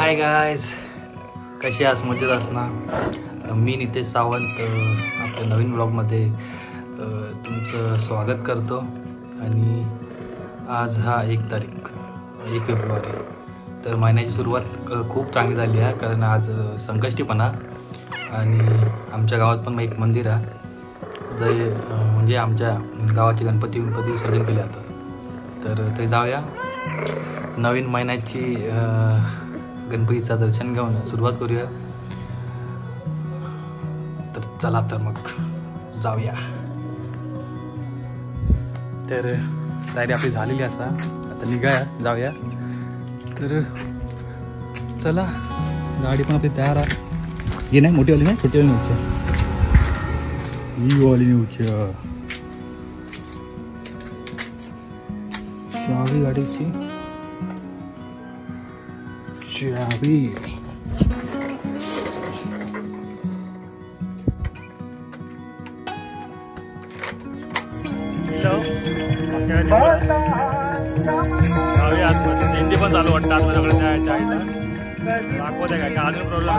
Hi guys, कसे आहात? मजेत असणार. मी नितेश सावंत आपल्या नवीन ब्लॉगमध्ये तुमचं स्वागत करतो. आणि आज हा 1 फेब्रुवारी, तर महिन्याची सुरुवात खूप चांगली झाली आहे. कारण आज संकष्टीपणा आणि आमच्या गावात पण एक मंदिर आहे जे म्हणजे आमच्या गावाचे गणपती विसर्जन केले जातं. तर ते जाऊया. नवीन महिन्याची गणपतीचं दर्शन घेऊन सुरुवात करूया. तर चला तर मग जाऊया. तर तयारी आपली झालेली असा, आता निघाया जाऊया. तर चला, गाडी पण आपली तयार आहे. ही नाही मोठीवाली, नाही छोटीवाली नेऊच्या, ही वाली नेऊच्या. चावी गाडीची चावी. दिंडी पण चालू वाटतं आतमध्ये दाखवत आहे का अजून प्रॉब्लेम.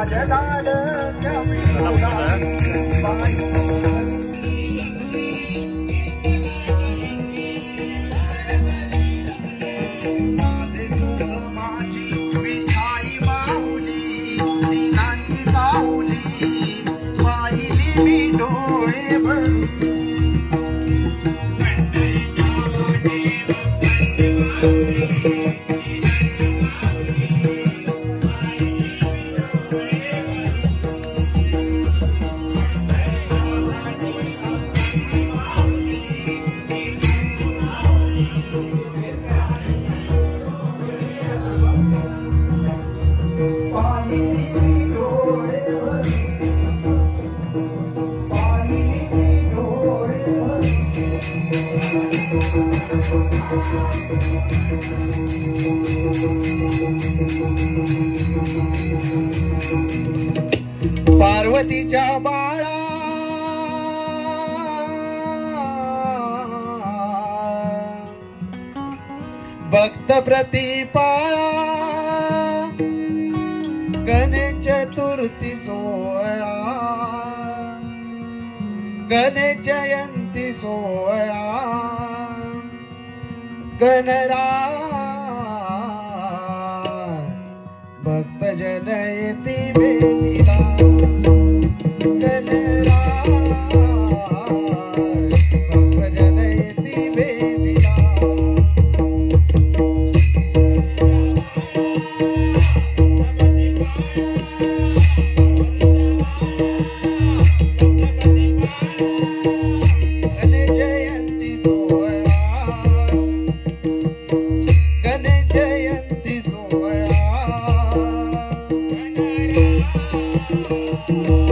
पार्वतीच्या बाळा भक्त प्रतिपाळा, गणेश चतुर्थी सोहळा, गणेश जयंती सोहळा, गणराज भक्त जन येती भेटीला. Thank you.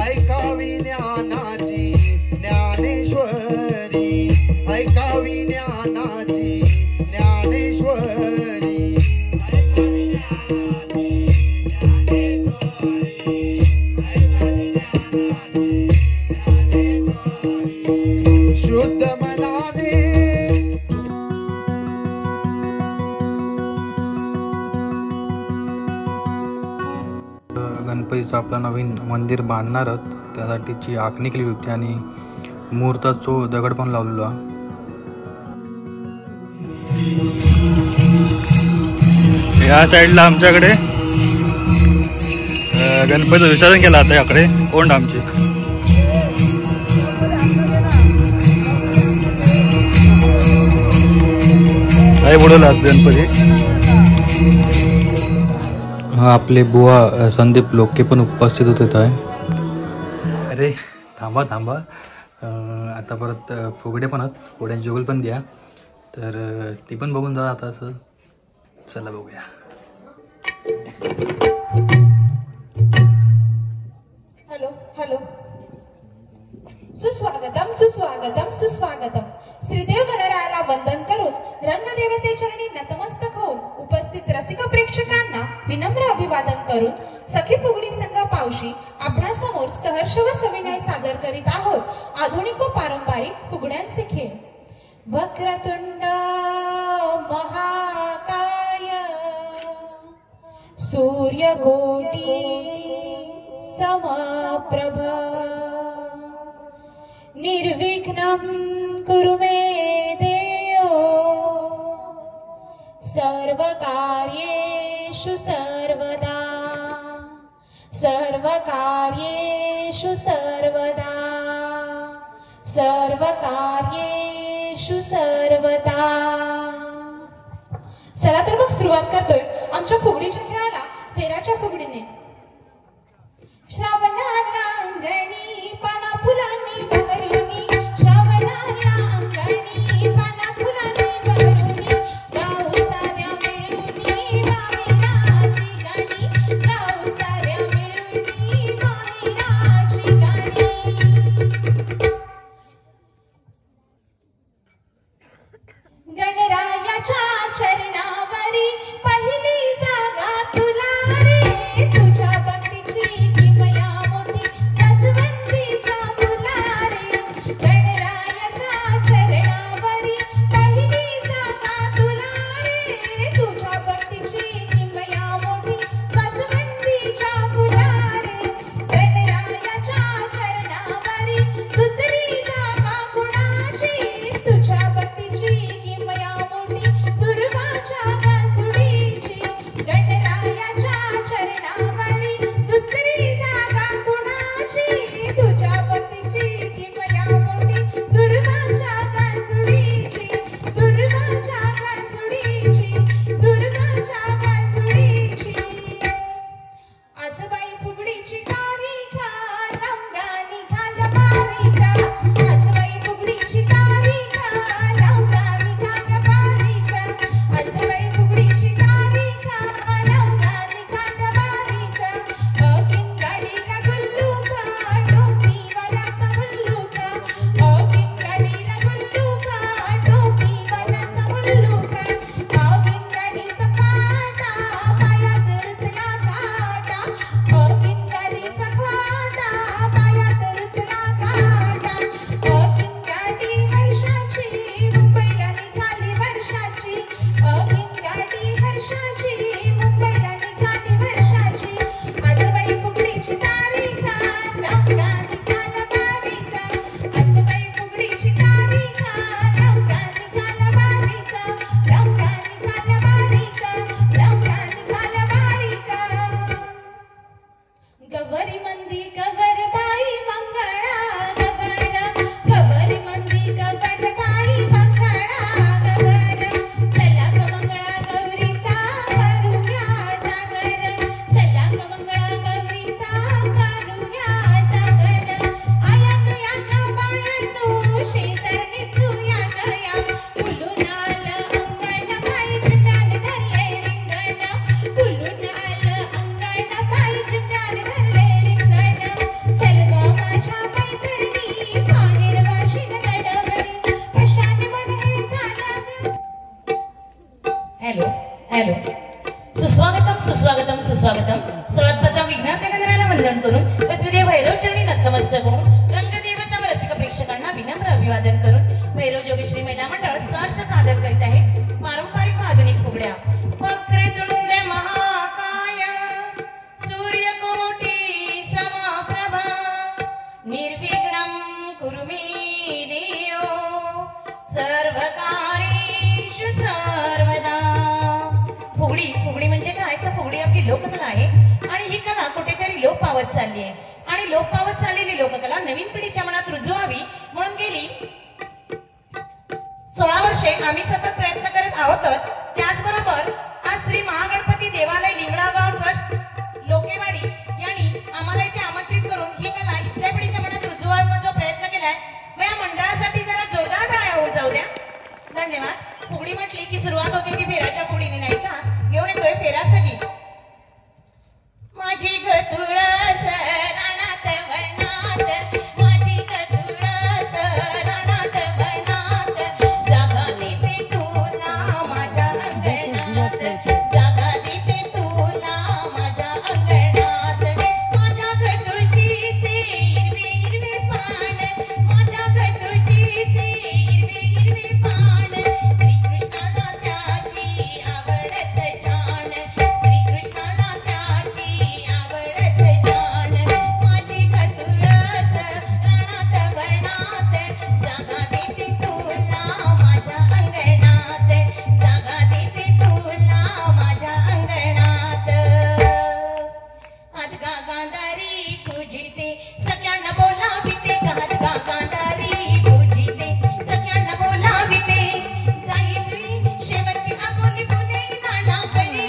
ऐकावी ज्ञानाची ज्ञानेश्वरी, ऐकावी ज्ञानाची ज्ञानेश्वरी. शुद्ध मनाने गणपतीचं आपलं नवीन मंदिर बांधणार आहोत, त्यासाठीची आखणी केली होती आणि मुहूर्ताचो दगड पण लावलेला. या साईडला आमच्याकडे गणपतीचं विसर्जन केलं आता. याकडे कोंड आमची काय बुडवला गणपती. आपले बुवा संदीप लोके पण उपस्थित होते आहे. अरे थांबा थांबा, आता परत फुगडे पण आहेत, फुगड्यांची जोगल पण द्या, तर ती पण बघून जा आता. असं चला बघूया. हॅलो हॅलो, सुस्वागतम सुस्वागतम सुस्वागतम. श्रीदेव गणरायाला वंदन करून रंगदेवते चरणी नतमस्तक होऊन उपस्थित रसिक प्रेक्षकांना विनम्र अभिवादन करून सखी फुगडी संघ पावशी आपणासमोर सहर्ष व सविनय सादर करीत आहोत आधुनिक व पारंपरिक फुगड्यांचे खेळ. वक्रतुंड महाकाय सूर्यकोटी समप्रभ निर्विघ्नं कुरु मे देव सर्वकार्येषु सर्वदा सर्वकार्येषु सर्वदा सर्वकार्येषु सर्वदा. चला तर मग सुरुवात करतोय आमच्या फुगडीच्या खेळाला फेऱ्याच्या फुगडीने. श्रावणाला अंगणी पाना फुलांनी बहरुनी, श्रावणाला अंगणी पाना फुलांनी बहरुनी, गाऊ साऱ्या मिळूनी माहेराची गाणी, गाऊ साऱ्या मिळूनी माहेराची गाणी. गणरायाच्या चरणावरी पहिली जागा तुला रे, तुझ्या भक्तीची किमया मोठी. जास्वंदी स्वागतम. सर्वात प्रथम विघ्नार्थ गणरायाला वंदन करून व श्रीदेव भैरव चरणी नतमस्तक होऊन रंगदेवता व रसिक प्रेक्षकांना विनम्र अभिवादन करून भैरव जोगेश्वरी महिला मंडळ सहर्ष सादर करीत आहे पारंपरिक व आधुनिक फुगड्या. वक्रतुंड महाकाय सूर्यकोटी समप्रभा निर्विघ्नं कुरु मे देव सर्वकार्येषु सर्वदा. फुगडी म्हणजे काय तर फुगडी आपली लोककला आहे आणि ही कला कुठेतरी लोप पावत चालली आहे आणि लोप पावत चाललेली लोककला नवीन पिढीच्या मनात रुजवावी म्हणून गेली 16 वर्षे आम्ही सतत प्रयत्न करत आहोत. त्याचबरोबर आज श्री महागणपती देवालय लिंगडागाव ट्रस्ट लोकेवाडी यांनी आम्हाला इथे आमंत्रित करून ही कला इथल्या पिढीच्या मनात रुजवावा जो प्रयत्न केलाय मग या मंडळासाठी जरा जोरदार टाळ्या होऊन जाऊ द्या. धन्यवाद. फुगडी म्हटली की सुरुवात होते ती फेऱ्याच्या फुगडीने नाही का. घेऊन येतोय फेऱ्याचं गीत. माझी ग तुळस रानात वनात माझी ग तुळस रानात वनात जागा देते तुला माझ्या अंगणात जागा देते तुला माझ्या अंगणात. माझ्या ग तुळशीचे हिरवे हिरवे पान माझ्या ग तुळशीचे हिरवे हिरवे पान श्रीकृष्णाला त्याची आवडच छान श्रीकृष्णाला त्याची आवडच छान. माझी ग तुळस रानात वनात जागा देते तुला माझ्या अंगणात जागा देते तुला माझ्या अंगणात. हातगा गांधारी पूजिते सगळ्यांना बोलाविते हातगा गांधारी पूजिते सगळ्यांना बोलाविते जायची शेवटी आबोली फुले नाना परी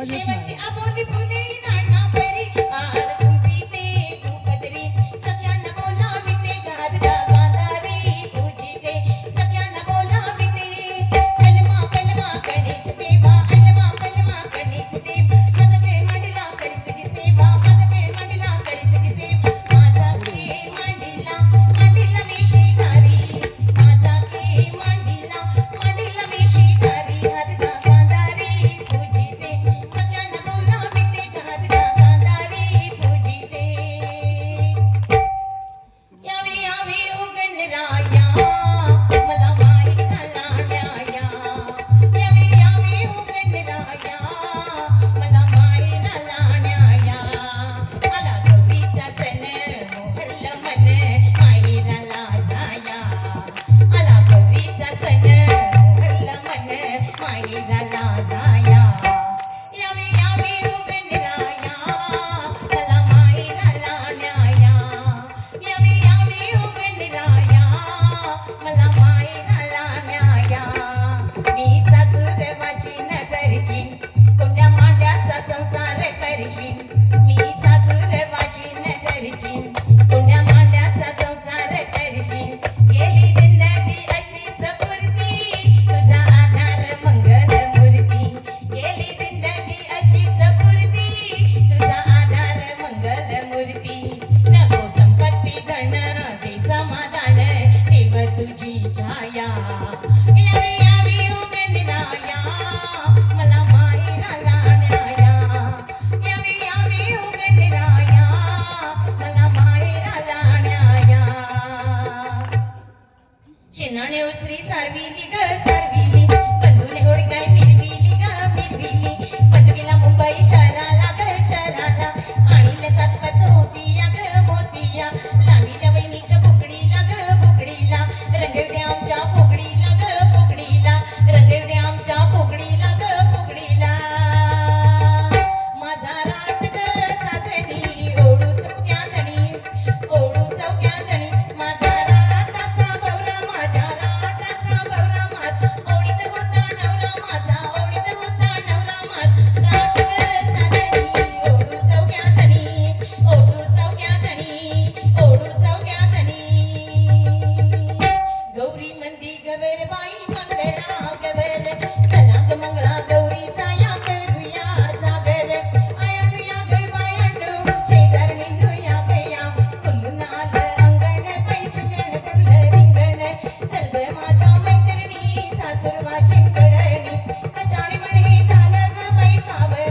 शेवटी आबोली फुले नाना परी आर कुंपिते कुपदरी सगळ्यांना बोलाविते हातगा गांधारी पूजिते सगळ्यांना बोलाविते. कलमा कलमा गणेश देवा कलमा कलमा गणेश देव माझा खेळ मांडीला करी तुझी सेवा माझा खेळ मांडीला करी तुझी सेवा माझा खेळ मांडीला मांडीला वेशी नारी माझा खेळ मांडीला मांडीला वेशी नारी. हातगा गांधारी पूजिते सगळ्यांना बोलाविते हातगा गांधारी पूजिते. यावी यावी ओ गणराया मला माईला लाड्याया यावी यावी ओ गणराया मला माईला लाड्याया. आला गौरीचा सण मोहरलं मन माईला जाया आला गौरीचा सण मोहरलं मन माईला जाया. यावी यावी ओ गणराया मला माईला लाड्याया यावी यावी ओ गणराया मला माईला लाड्याया. मी सासूरवाची नगरची कोंड्या मांड्याचा संसार करशील मी सासूरवाची नगरची कोंड्या मांड्याचा संसार करशील. गेली जिंदगी अशीच पुरती तुझा आधार मंगल मूर्ती गेली जिंदगी अशीच पुरती तुझा आधार मंगल मूर्ती. नको संपत्ती धन दे समाधान ठेव तुझी छाया. यावी यावी ओ गणराया मला माईला लाड्याया यावी यावी ओ गणराया मला माईला लाड्याया. चिन्हाने श्री सारविली ग सारविली बंधुले होडकाय मिरविली ग मिरविली बंधुकीला मुंबई शहराला ग शहराला आणील सातपाच मोतिया ग मोतिया लावीला वहिनीच्या फुगडीला ग फुगडीला रंगवते आमच्या फुगडीला ग फुगडीला रंगवते आमच्या फुगडीला ग फुगडीला. माझा राट ग साजणी ओढू चौक्या जणी माझा राटाचा भवरा माझ्या राटाचा भवरा माझ ओढीत होता नवरा माझा ओढीत होता नवरा माझ राट ग साजणी ओढू चौक्या जणी ओढू चौक्या जणी ओढू चौक्या जणी. गौरी मंदी गवर बाई मंगळा गवर चला ग मंगळा गौरीचा या करूया जागर आयाडूया ग बायाडू शेजारणींडूया गया खुलून आलं अंगण पैशगण धरलं रिंगण चल ग माझ्या मैत्रिणी सासूरवाची कडणी कचाणी म्हणे झालं ग बाई कावर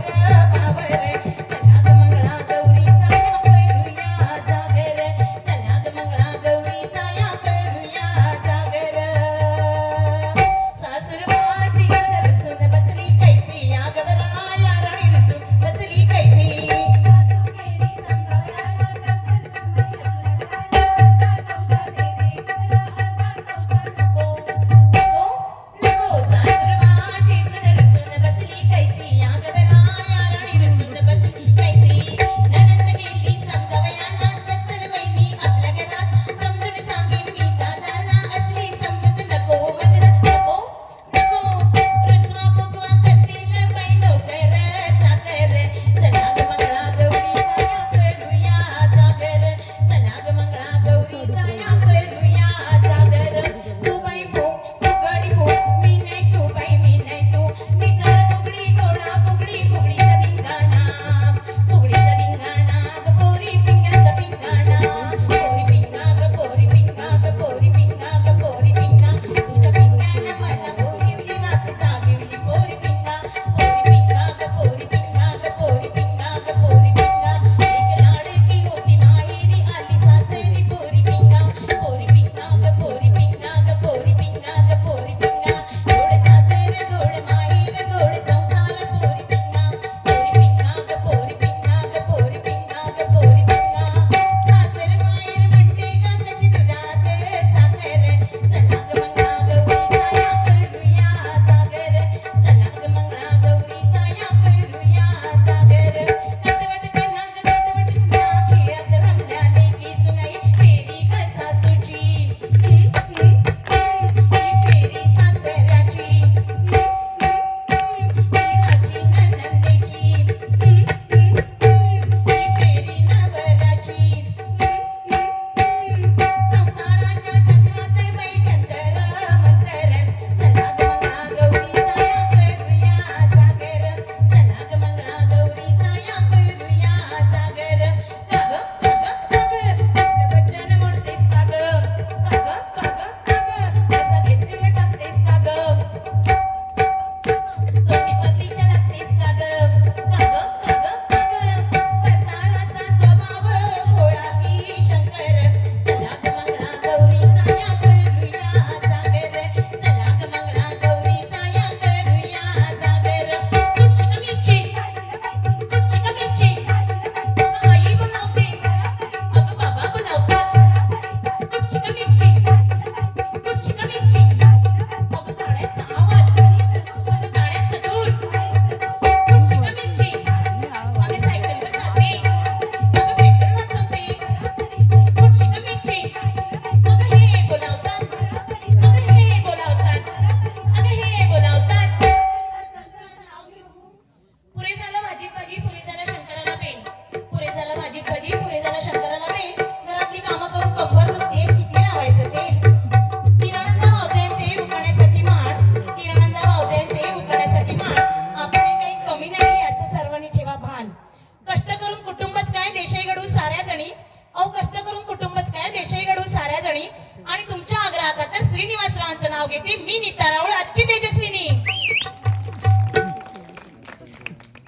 मी नीता राऊळ आजची तेजस्विनी.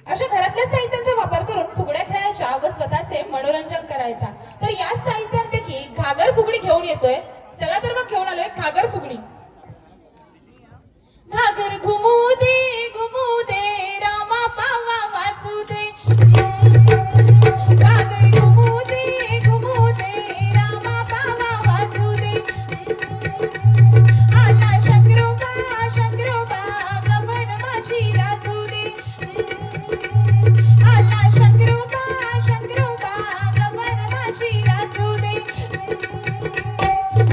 अशा घरातल्या साहित्यांचा वापर करून फुगड्या खेळायच्या व स्वतःचे मनोरंजन करायचा. तर या साहित्यांपैकी घागर फुगडी घेऊन येतोय. चला तर मग घेऊन आलोय घागर फुगडी. घागर घुमू दे रामा पावा वाजू दे. घागर घुमू दे रामा पावा वाजू दे. आला शंकरोबा गमन माझी लाजू दे. आला शंकरोबा गमन माझी लाजू दे.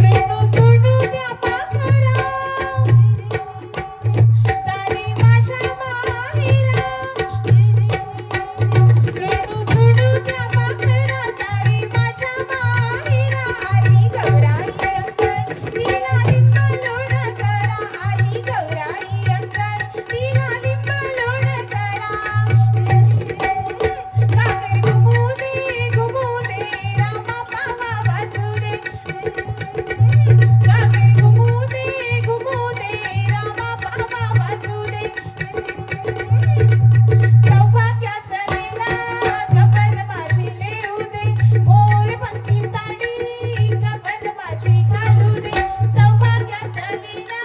रेणू सोडू द्या पाखरा सारी माझ्या माहेरा. रेणू सोडू द्या पाखरा सारी माझ्या माहेरा. आली गौराई अंगण तिला लिंब लोण करा. आली गौराई अंगण तिला लिंब लोण करा. घागर घुमू दे रामा पावा वाजू दे. घागर घुमू दे रामा पावा वाजू दे. सौभाग्याचं लेणा गबर माझी लेऊ दे. मोरपंखी साडी गबर माझी घालू दे. सौभाग्याचं लेणा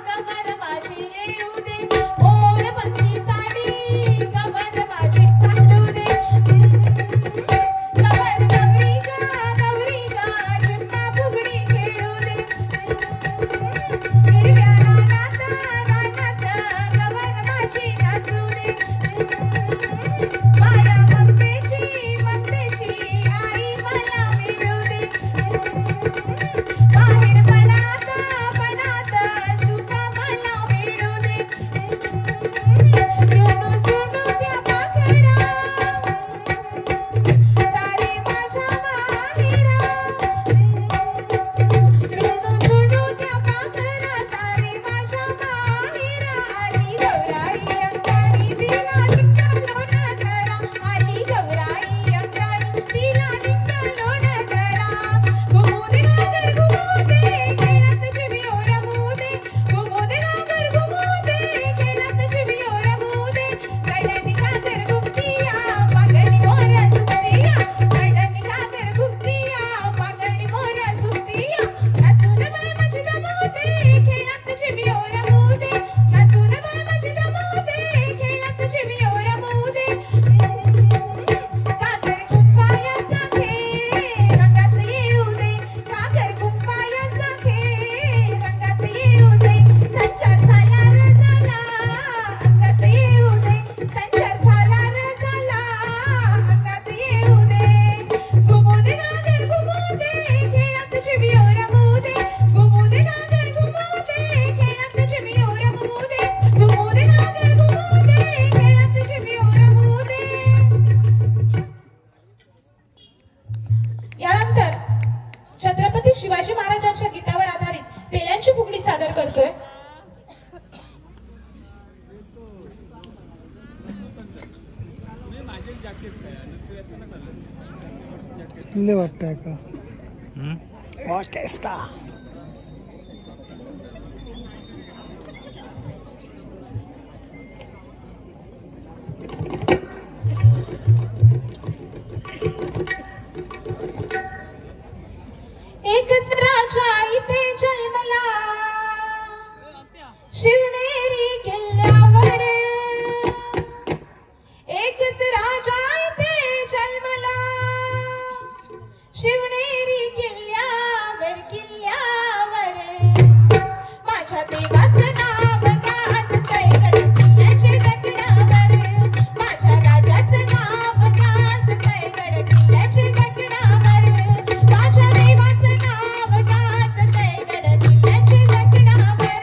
गबर माझी लेऊ दे. मोरपंखी साडी गबर माझी घालू दे. गबर गौरी गा चिमटा फुगडी खेळू दे. हिरव्या रानात गबर माझी नाचू दे. माया ममतेची आई मला मिळू दे. बाहेर पणात सुख मला मिळू दे. रेणू सोडू द्या पाखरा सारी माझ्या माहेरा. रेणू सोडू द्या पाखरा सारी माझ्या माहेरा. आली गौराई अंगणी तिला लिंब लोण करा. आली गौराई अंगणी तिला लिंब लोण करा. घुमू दे घागर घुमू दे खेळात शिबियो रमू दे. घुमू दे घागर घुमू दे खेळात शिबियो रमू दे. गडनी घागर घुमतिया पागडी मोर झुमतिया. गडनी घागर घुमतिया पागडी मोर झुमतिया. नाचून बाय माझी दमू दे खेळात शिबियो रमू दे. नाचून बाय माझी दमू दे खेळात शिबियो रमू दे. घागर कुंपायाचा खेळ रंगात येऊ दे. घागर कुंपायाचा खेळ रंगात येऊ दे. संचार झाला रे झाला अंगात येऊ दे. संचार झाला रे झाला अंगात येऊ दे. घुमू दे घागर घुमू दे खेळात शिबियो रमू दे. घुमू दे घागर घुमू दे खेळात शिबियो रमू दे. घुमू दे घागर घुमू दे खेळात शिबियो रमू दे. यानंतर छत्रपती शिवाजी महाराजांच्या गीतावर आधारित पेल्यांची फुगडी सादर करतोय. तुला वाटतंय का एकच राजा इथे जन्मला शिवनेरी किल्ल्यावर. एकच राजा इथे जन्मला शिवनेरी किल्ल्यावर. माझ्या देवाचं नाव गाजतंय गडकिल्ल्याच्या दगडावर. माझ्या राजाचं नाव गाजतंय गडकिल्ल्याच्या दगडावर. माझ्या देवाचं नाव गाजतंय गडकिल्ल्याच्या दगडावर.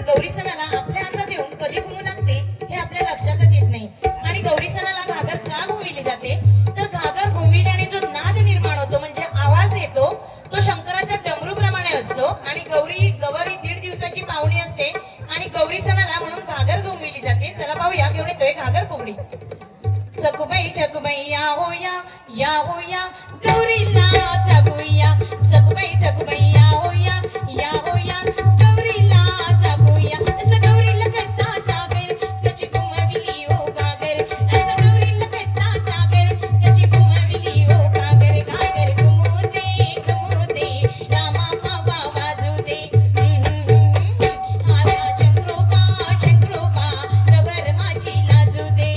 तर गौरी सणाला आपल्या हातात येऊन कधी घुमू लागते हे आपल्या लक्षातच येत नाही. आणि गौरी सणाला घागर का घुमविली जाते तर घागर घुमविल्याने जो नाद निर्माण होतो म्हणजे आवाज येतो तो शंकराच्या डमरूप्रमाणे असतो. आणि गौरी 1.5 दिवसाची पाहुणी असते आणि गौरी सणाला म्हणून घागर घुमविली जाते. चला पाहूया घेऊन येतोय घागर फुगडी. सखुबाई ठकुबाई या हो या गौरीला जागूया. सखुबाई ठकुबाई या हो या गौरीला जागूया. असं गौरीला करता जागर त्याची घुमविली हो घागर. असं गौरीला करता जागर त्याची घुमविली हो घागर. घागर घुमू दे रामा बाबा वाजू दे. आला शंकरोबा नवर माझी लाजू दे.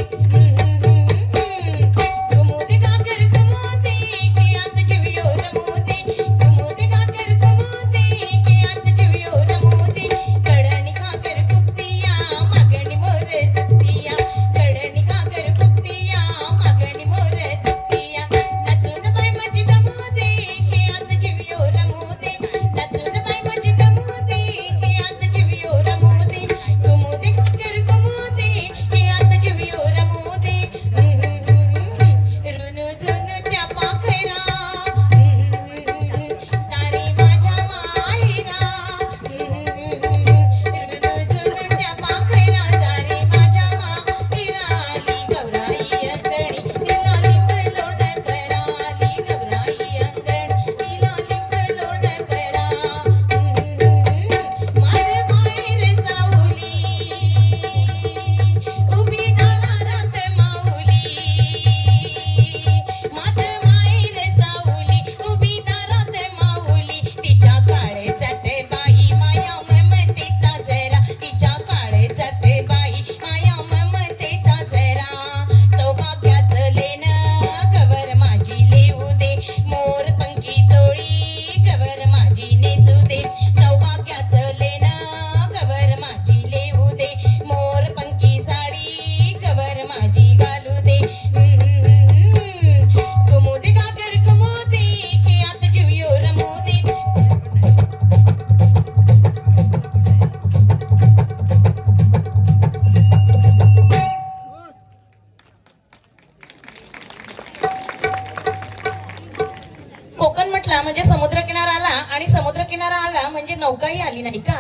म्हणजे समुद्रकिनारा आला आणि समुद्रकिनारा आला म्हणजे नौकाही आली नाही का.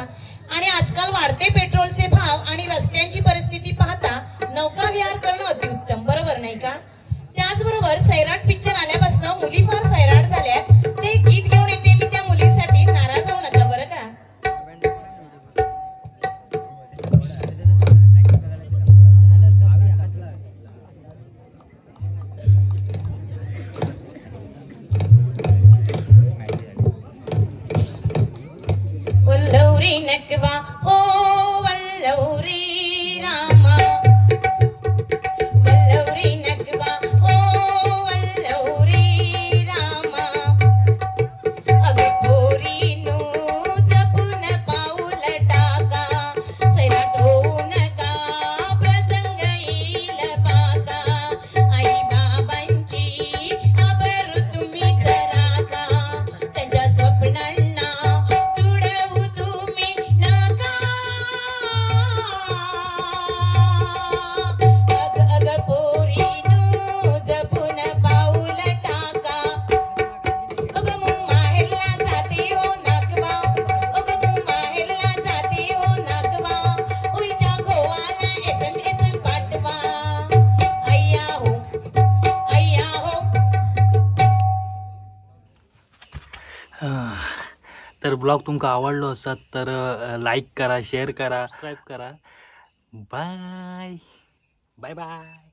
आणि आजकाल वाढते पेट्रोलचे भाव आणि रस्त्यांची परिस्थिती पाहता नौका विहार करणं अतिउत्तम, बरोबर नाही का. त्याचबरोबर सैराट पिक्चर आल्यापासून मुली फार सैराट झाल्या. ते गीत घेऊन येते मी त्या मुलींसाठी, नाराज होऊ नका बरं का. वल्लौरी नकवा हो वल्लौरी रामा. वल्लौरी नकवा हो वल्लौरी रामा. अग पोरी नू जपून पाऊल टाका. सैराट होऊ नका प्रसंग येईल बाका. आई बाबांची आबरू तुम्हीच राखा. त्यांच्या स्वप्नांना तर ब्लॉग तुमका आवडलो असत तर लाईक करा, शेअर करा, सबस्क्राईब करा. Bye bye bye.